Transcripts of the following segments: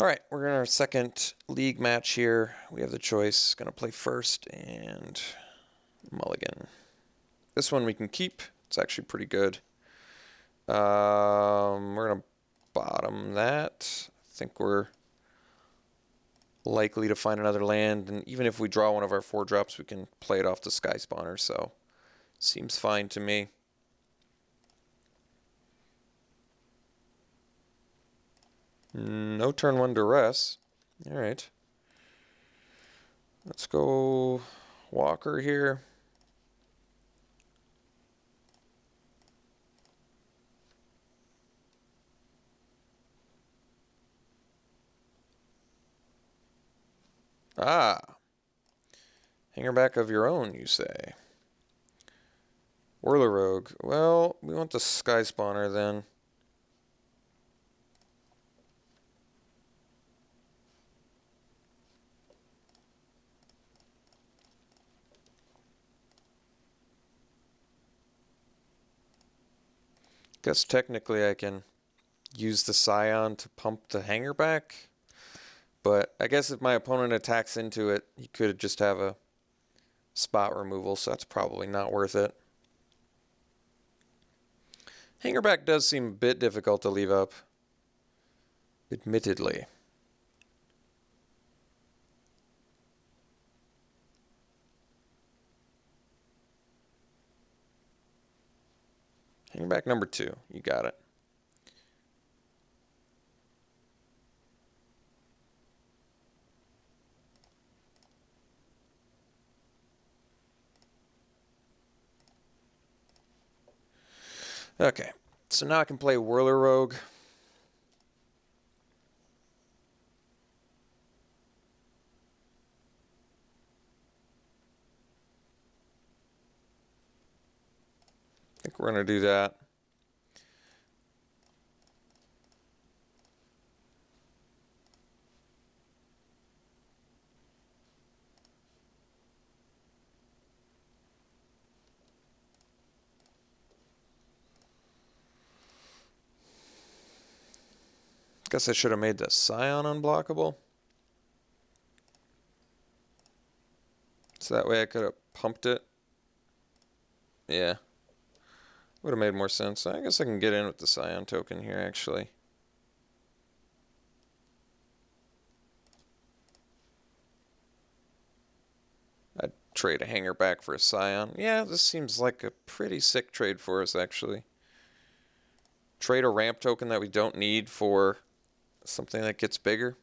All right, we're in our second league match here. We have the choice. Going to play first and mulligan. This one we can keep. It's actually pretty good. We're going to bottom that. I think we're likely to find another land, and even if we draw one of our 4-drops, we can play it off the Sky Spawner, so seems fine to me. No turn 1 duress. Alright. Let's go Walker here. Ah. Hanger back of your own, you say. Whirler Rogue. Well, we want the Sky Spawner then. Guess technically I can use the Scion to pump the hanger back. But I guess if my opponent attacks into it, he could just have a spot removal, so that's probably not worth it. Hanger back does seem a bit difficult to leave up, admittedly. Hanger back number 2, you got it. Okay, so now I can play Whirler Rogue. I think we're going to do that. Guess I should have made the Scion unblockable. So that way I could have pumped it. Yeah. Would have made more sense. I guess I can get in with the Scion token here, actually. I'd trade a hanger back for a Scion. Yeah, this seems like a pretty sick trade for us, actually. Trade a ramp token that we don't need for something that gets bigger.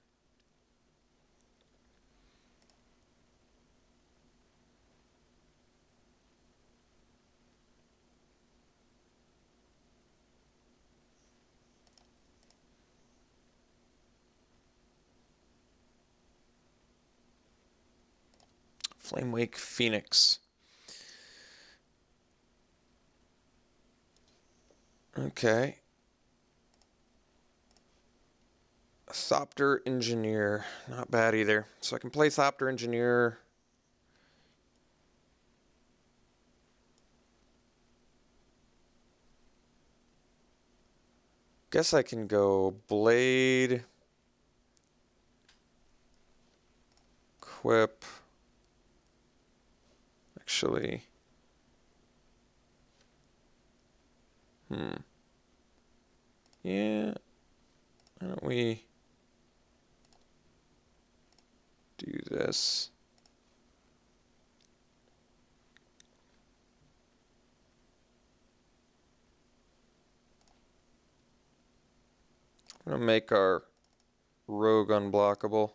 Flamewake Phoenix. Okay. Thopter Engineer. Not bad either. So I can play Thopter Engineer. Guess I can go Blade. Equip. Actually. Yeah. Why don't we do this? I'm going to make our rogue unblockable.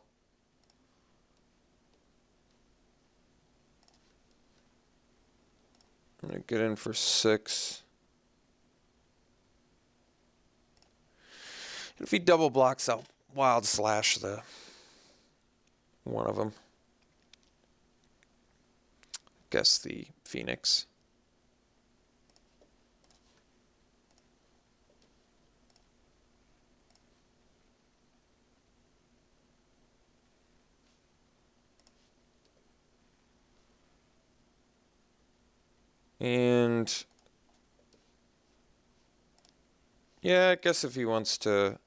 I'm going to get in for 6. And if he double blocks, I'll wild slash the one of them. Guess the Phoenix. And yeah, I guess if he wants to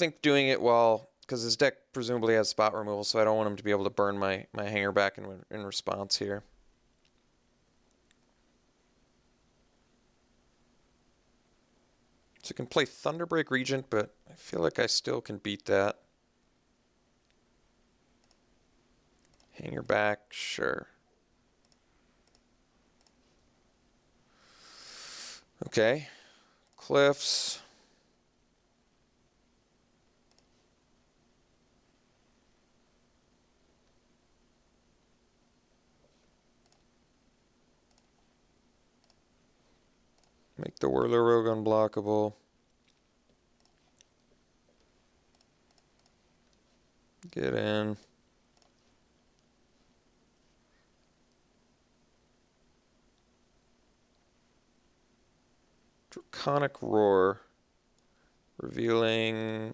think doing it while, because his deck presumably has spot removal, so I don't want him to be able to burn my hanger back in response here. So you can play Thunderbreak Regent, but I feel like I still can beat that. Hanger back, sure. Okay, Cliffs. Make the Whirler Rogue unblockable. Get in. Draconic Roar. Revealing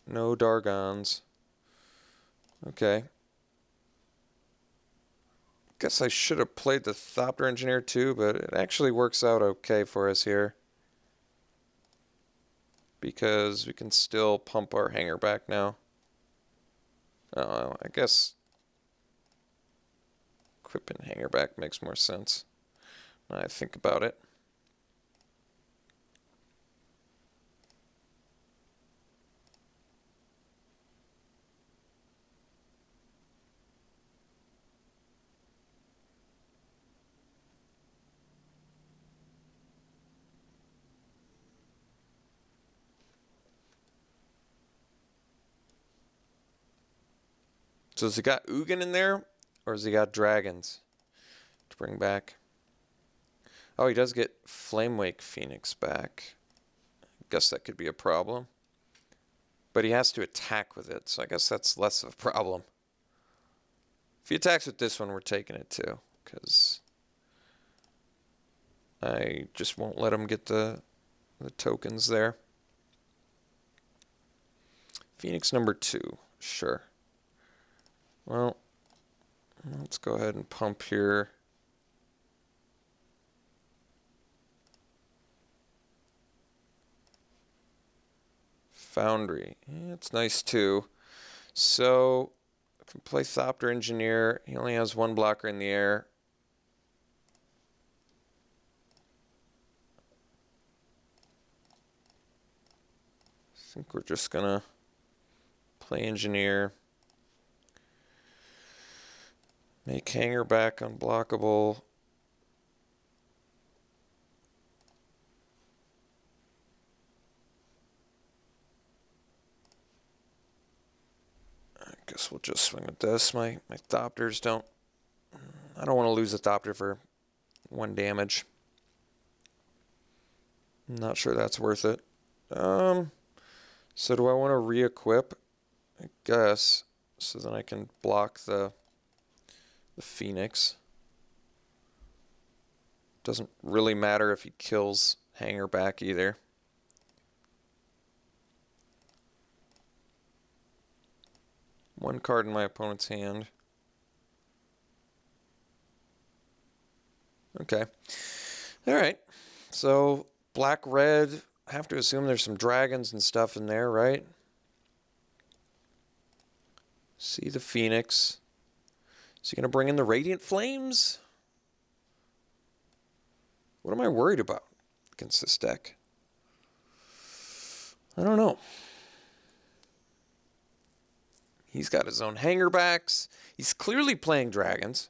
no Dargons. Okay. Guess I should have played the Thopter Engineer too, but it actually works out okay for us here. Because we can still pump our hanger back now. Oh, I guess equipping hanger back makes more sense when I think about it. So has he got Ugin in there, or has he got dragons to bring back? Oh, he does get Flamewake Phoenix back. Guess that could be a problem. But he has to attack with it, so I guess that's less of a problem. If he attacks with this one, we're taking it too, because I just won't let him get the tokens there. Phoenix number 2, sure. Well, let's go ahead and pump here. Foundry, yeah, it's nice too. So, I can play Thopter Engineer. He only has one blocker in the air. I think we're just gonna play Engineer. Make hanger back unblockable. I guess we'll just swing with this. My Thopters don't... I don't want to lose a Thopter for 1 damage. I'm not sure that's worth it. So do I want to re-equip? I guess. So then I can block the Phoenix. Doesn't really matter if he kills hanger back either. One card in my opponent's hand. Okay. Alright. So, black-red. I have to assume there's some dragons and stuff in there, right? See the Phoenix. Is he going to bring in the Radiant Flames? What am I worried about against this deck? I don't know. He's got his own hanger backs. He's clearly playing dragons.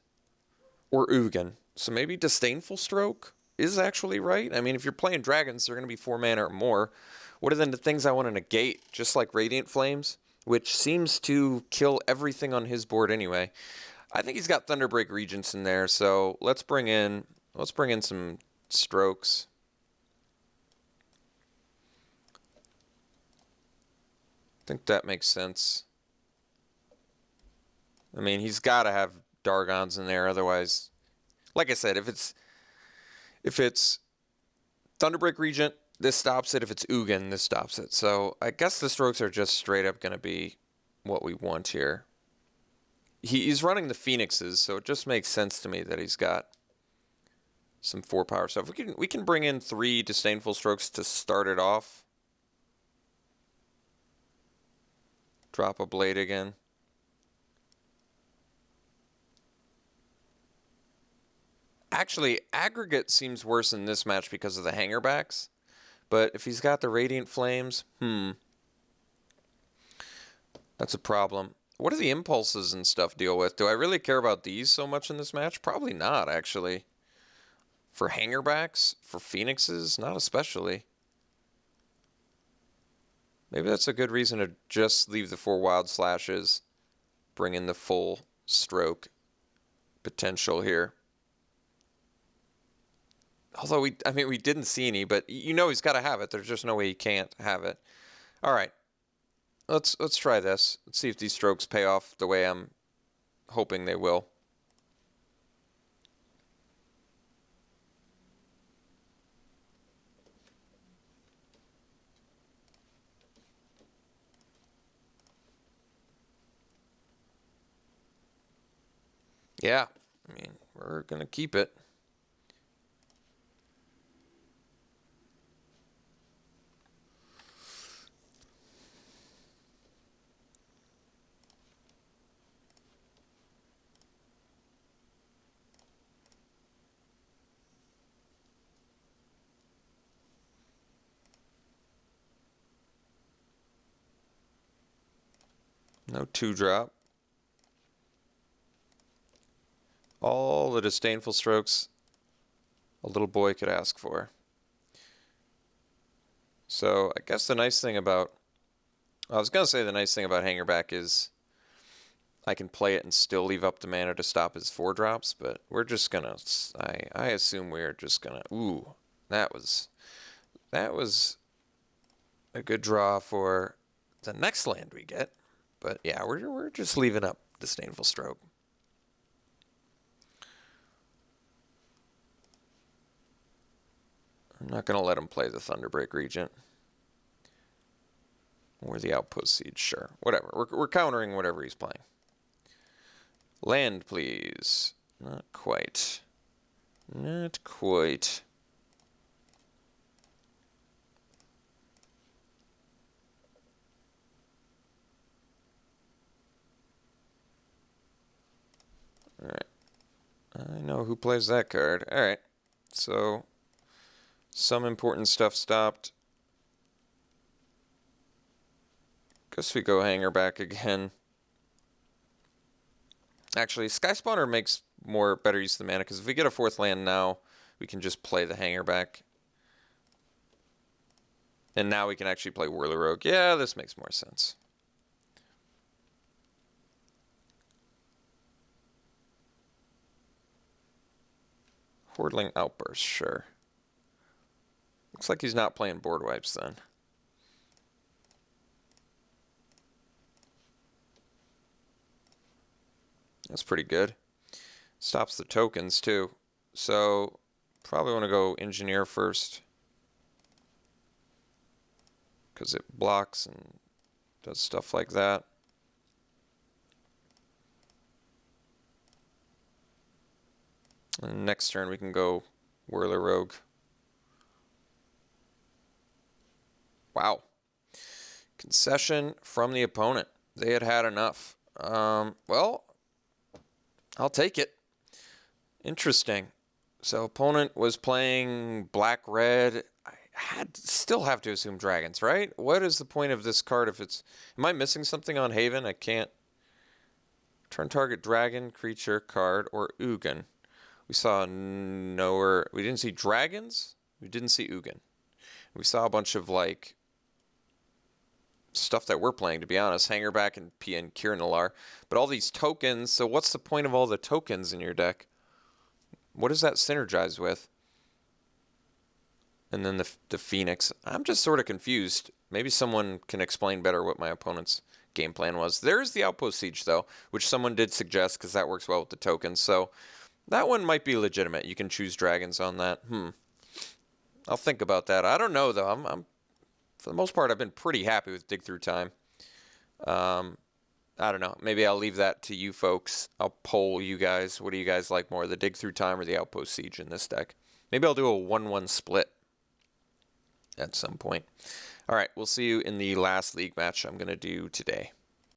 Or Ugin. So maybe Disdainful Stroke is actually right. I mean, if you're playing dragons, they're going to be 4 mana or more. What are then the things I want to negate? Just like Radiant Flames, which seems to kill everything on his board anyway. I think he's got Thunderbreak Regents in there, so let's bring in some strokes. I think that makes sense. I mean, he's got to have Dargons in there, otherwise, like I said, if it's Thunderbreak Regent, this stops it. If it's Ugin, this stops it. So I guess the strokes are just straight up going to be what we want here. He's running the Phoenixes, so it just makes sense to me that he's got some 4 power stuff. We can bring in 3 Disdainful Strokes to start it off. Drop a blade again. Actually, aggregate seems worse in this match because of the hangerbacks. But if he's got the radiant flames, that's a problem. What do the impulses and stuff deal with? Do I really care about these so much in this match? Probably not, actually. For hangerbacks? For phoenixes? Not especially. Maybe that's a good reason to just leave the 4 wild slashes. Bring in the full stroke potential here. Although we didn't see any, but you know he's got to have it. There's just no way he can't have it. All right. Let's try this. Let's see if these strokes pay off the way I'm hoping they will. Yeah, I mean, we're going to keep it. No 2-drop. All the disdainful strokes a little boy could ask for. So I guess the nice thing about, I was going to say the nice thing about Hangerback is I can play it and still leave up the mana to stop his 4-drops, but we're just going to, I assume we're just going to, ooh, that was a good draw for the next land we get. But yeah, we're just leaving up Disdainful Stroke. I'm not going to let him play the Thunderbreak Regent. Or the Outpost Siege, sure. Whatever. We're countering whatever he's playing. Land, please. Not quite. Not quite. Alright. I know who plays that card. Alright. So, some important stuff stopped. Guess we go Hanger back again. Actually, Sky Spawner makes better use of the mana, because if we get a 4th land now, we can just play the Hanger back. And now we can actually play Whirly Rogue. Yeah, this makes more sense. Hordling Outburst, sure. Looks like he's not playing board wipes then. That's pretty good. Stops the tokens too. So probably want to go Engineer first, because it blocks and does stuff like that. And next turn we can go Whirler Rogue. Wow. Concession from the opponent. They had had enough. Well, I'll take it. Interesting. So opponent was playing black-red. I still have to assume dragons, right? What is the point of this card if it's... Am I missing something on Haven? I can't... Turn target dragon, creature, card, or Ugin. We saw nowhere... We didn't see dragons. We didn't see Ugin. We saw a bunch of, like... stuff that we're playing, to be honest. Hangerback and PN Kirinalar. But all these tokens, so what's the point of all the tokens in your deck? What does that synergize with? And then the Phoenix. I'm just sort of confused. Maybe someone can explain better what my opponent's game plan was. There's the Outpost Siege, though, which someone did suggest because that works well with the tokens. So that one might be legitimate. You can choose dragons on that. I'll think about that. I don't know, though. I'm for the most part, I've been pretty happy with Dig Through Time. I don't know. Maybe I'll leave that to you folks. I'll poll you guys. What do you guys like more, the Dig Through Time or the Outpost Siege in this deck? Maybe I'll do a 1-1 split at some point. All right, we'll see you in the last league match I'm going to do today.